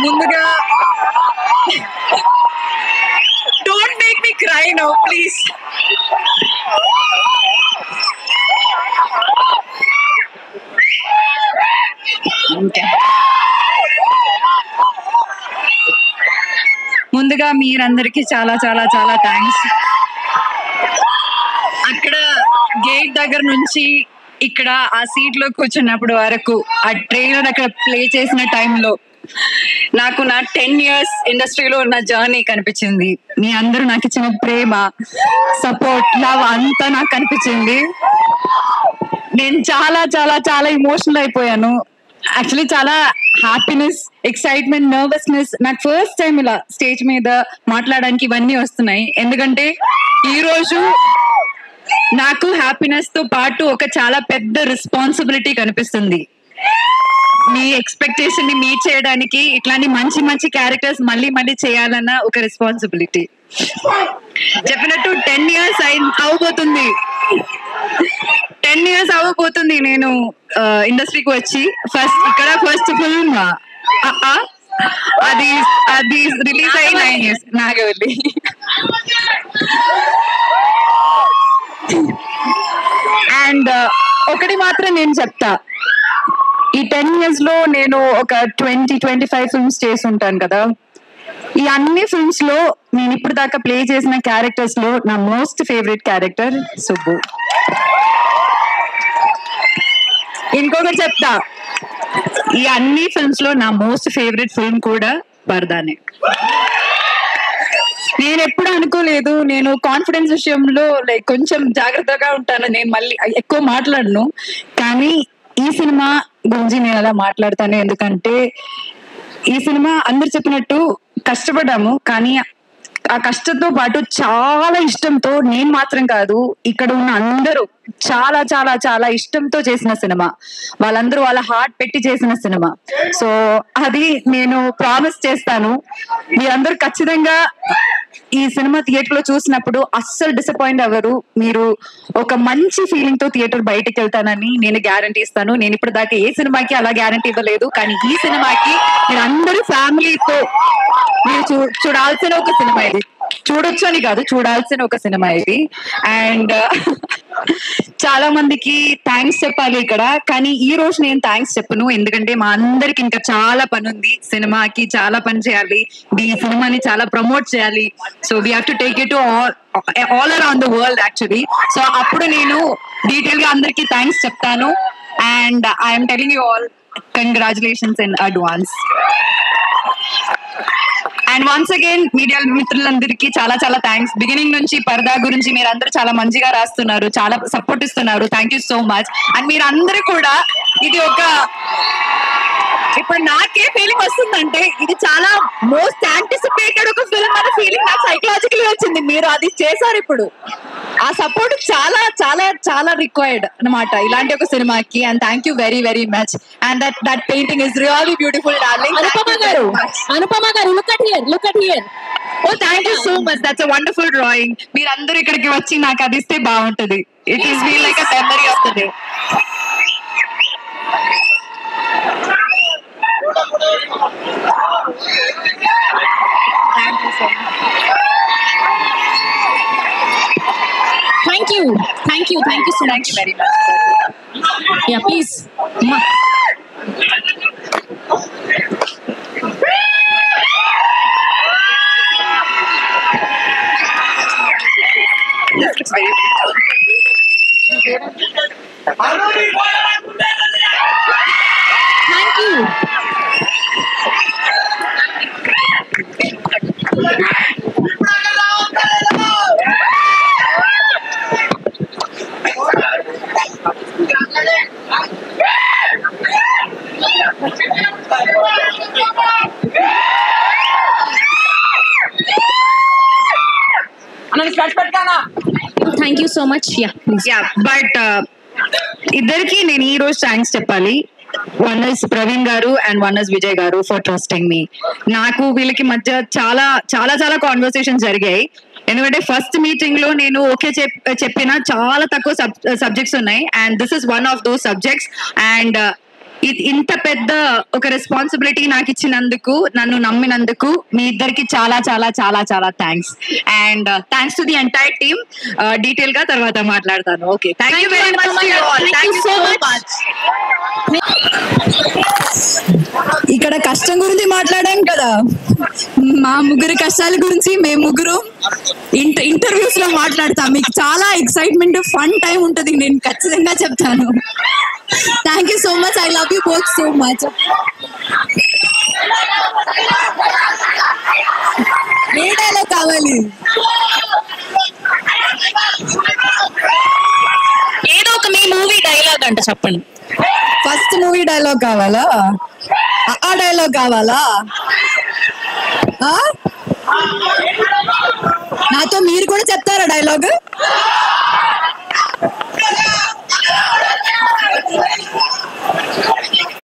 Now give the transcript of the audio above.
ముందుగా don't make me cry now please. ముందుగా మీరందరికీ చాలా చాలా చాలా థ్యాంక్స్. అక్కడ గేట్ దగ్గర నుంచి ఇక్కడ ఆ సీట్ లో కూర్చున్నప్పుడు వరకు ఆ ట్రైలర్ అక్కడ ప్లే చేసిన టైంలో నాకు నా 10 years ఇండస్ట్రీలో ఉన్న జర్నీ కనిపించింది. మీ అందరూ నాకు ఇచ్చిన ప్రేమ, సపోర్ట్, లవ్ అంతా నాకు కనిపించింది. నేను చాలా చాలా చాలా ఇమోషనల్ అయిపోయాను. యాక్చువల్లీ చాలా హ్యాపీనెస్, ఎక్సైట్మెంట్, నర్వస్నెస్. నాకు ఫస్ట్ టైం ఇలా స్టేజ్ మీద మాట్లాడడానికి ఇవన్నీ వస్తున్నాయి. ఎందుకంటే ఈరోజు నాకు హ్యాపీనెస్ తో పాటు ఒక చాలా పెద్ద రెస్పాన్సిబిలిటీ కనిపిస్తుంది. మీ ఎక్స్పెక్టేషన్ ని మీట్ చేయడానికి ఇట్లాంటి మంచి మంచి క్యారెక్టర్స్ మళ్ళీ మళ్ళీ చేయాలన్న ఒక రెస్పాన్సిబిలిటీ. చెప్పినట్టు 10 years అవ్వబోతుంది. 10 years అవ్వబోతుంది నేను ఇండస్ట్రీకి వచ్చి. ఫస్ట్ ఫిల్మ్ అది రిలీజ్ అయ్యి 9 years నాగవల్లి. అండ్ ఒకటి మాత్రం నేను చెప్తా, ఈ 10 years లో నేను ఒక 20-25 ఫిల్మ్స్ చేసి ఉంటాను కదా. ఈ అన్ని ఫిల్మ్స్ లో నేను ఇప్పుడు దాకా ప్లే చేసిన క్యారెక్టర్స్ లో నా మోస్ట్ ఫేవరెట్ క్యారెక్టర్ సుబ్బు. ఇంకొకటి చెప్తా, ఈ అన్ని ఫిల్మ్స్ లో నా మోస్ట్ ఫేవరెట్ ఫిల్మ్ కూడా పరదానే. నేను ఎప్పుడు అనుకోలేదు, నేను కాన్ఫిడెన్స్ విషయంలో లైక్ కొంచెం జాగ్రత్తగా ఉంటాను, నేను మళ్ళీ ఎక్కువ మాట్లాడను. కానీ ఈ సినిమా గురించి నేను అలా మాట్లాడతాను. ఎందుకంటే ఈ సినిమా అందరు చెప్పినట్టు కష్టపడ్డాము, కానీ ఆ కష్టంతో పాటు చాలా ఇష్టంతో, నేను మాత్రం కాదు ఇక్కడ ఉన్న అందరూ చాలా చాలా చాలా ఇష్టంతో చేసిన సినిమా. వాళ్ళందరూ వాళ్ళ హార్ట్ పెట్టి చేసిన సినిమా. సో అది నేను ప్రామిస్ చేస్తాను, మీరందరూ ఖచ్చితంగా ఈ సినిమా థియేటర్ లో చూసినప్పుడు అస్సలు డిసప్పాయింట్ అవ్వరు. మీరు ఒక మంచి ఫీలింగ్ తో థియేటర్ బయటకు వెళ్తానని నేను గ్యారంటీ ఇస్తాను. నేను ఇప్పుడు దాకా ఏ సినిమాకి అలా గ్యారంటీ ఇవ్వలేదు, కానీ ఈ సినిమాకి మీరు అందరూ ఫ్యామిలీతో మీరు చూడాల్సిన ఒక సినిమా ఇది. చూడొచ్చు అని కాదు, చూడాల్సిన ఒక సినిమా ఇది. అండ్ చాలా మందికి థ్యాంక్స్ చెప్పాలి ఇక్కడ, కానీ ఈ రోజు నేను థ్యాంక్స్ చెప్పను. ఎందుకంటే మా అందరికి ఇంకా చాలా పని ఉంది. సినిమాకి చాలా పని చేయాలి, ఈ సినిమాని చాలా ప్రమోట్ చేయాలి. So we have to take it to all around the world actually. So అప్పుడు నేను డీటెయిల్ గా అందరికి థ్యాంక్స్ చెప్తాను. And I'm telling you all congratulations in advance. And once again media మిత్రులందరికీ చాలా చాలా థ్యాంక్స్. బిగినింగ్ నుంచి పరదా గురించి మీరు అందరూ చాలా మంచిగా రాస్తున్నారు, చాలా సపోర్ట్ ఇస్తున్నారు. Thank you so much. And మీరు అందరూ కూడా ఇది ఒక, ఇప్పుడు నాకే ఫీలింగ్ వస్తుందంటే ఇది చాలా మోస్ట్ యాంటిసిపేటెడ్ ఒక ఫిల్మ్ అనే ఫీలింగ్ నాకు సైకలాజికల్ వచ్చింది. మీరు అది చేశారు. ఇప్పుడు ఆ సపోర్ట్ చాలా చాలా చాలా రిక్వైర్డ్ అనమాట ఇలాంటి ఒక సినిమాకి. And thank you very very much. And that painting is really beautiful darling. Anupama గారు look at here. Oh, thank you so much. That's a wonderful drawing. మీరందరూ ఇక్కడికి వచ్చి నాకు అది ఇస్తే బాగుంటది. It is feel like a memory of the day. Thank you so much. Thank you so much. Thank you very much. Yeah, please. This looks very beautiful. Thank you. Thank you so much. Yeah, please. Yeah, but ఇద్దరికి నేను ఈ రోజు thanks చెప్పాలి. One is Praveen గారు and one is Vijay గారు for trusting me. నాకు వీళ్ళకి మధ్య చాలా చాలా చాలా కాన్వర్సేషన్స్ జరిగాయి. ఎందుకంటే ఫస్ట్ మీటింగ్ లో నేను ఓకే చెప్పిన చాలా తక్కువ సబ్జెక్ట్స్ ఉన్నాయి, and this is one of those subjects. And ఇంత పెద్ద ఒక రెస్పాన్సిబిలిటీ నాకు ఇచ్చినందుకు, నన్ను నమ్మినందుకు మీ ఇద్దరికి చాలా చాలా చాలా చాలా thanks. And thanks to the entire team. Detail గా తర్వాత మాట్లాడతాను. Okay, thank you very much. Thank you so much. ఇక్కడ కష్టం గురించి మాట్లాడాం కదా, మా ముగ్గురు కష్టాల గురించి మేము ముగ్గురు ఇంటర్వ్యూస్ లో మాట్లాడతాం. మీకు చాలా ఎక్సైట్మెంట్, ఫన్ టైం ఉంటుంది, నేను ఖచ్చితంగా చెప్తాను. Thank you so much. I love you both so much. A dialogue కావాలి? ఏదో ఒక మీ మూవీ డైలాగ్ అంట చెప్పండి. ఫస్ట్ మూవీ డైలాగ్ కావాలా? ఆ డైలాగ్ కావాలా? నాతో మీరు కూడా చెప్తారా డైలాగ్?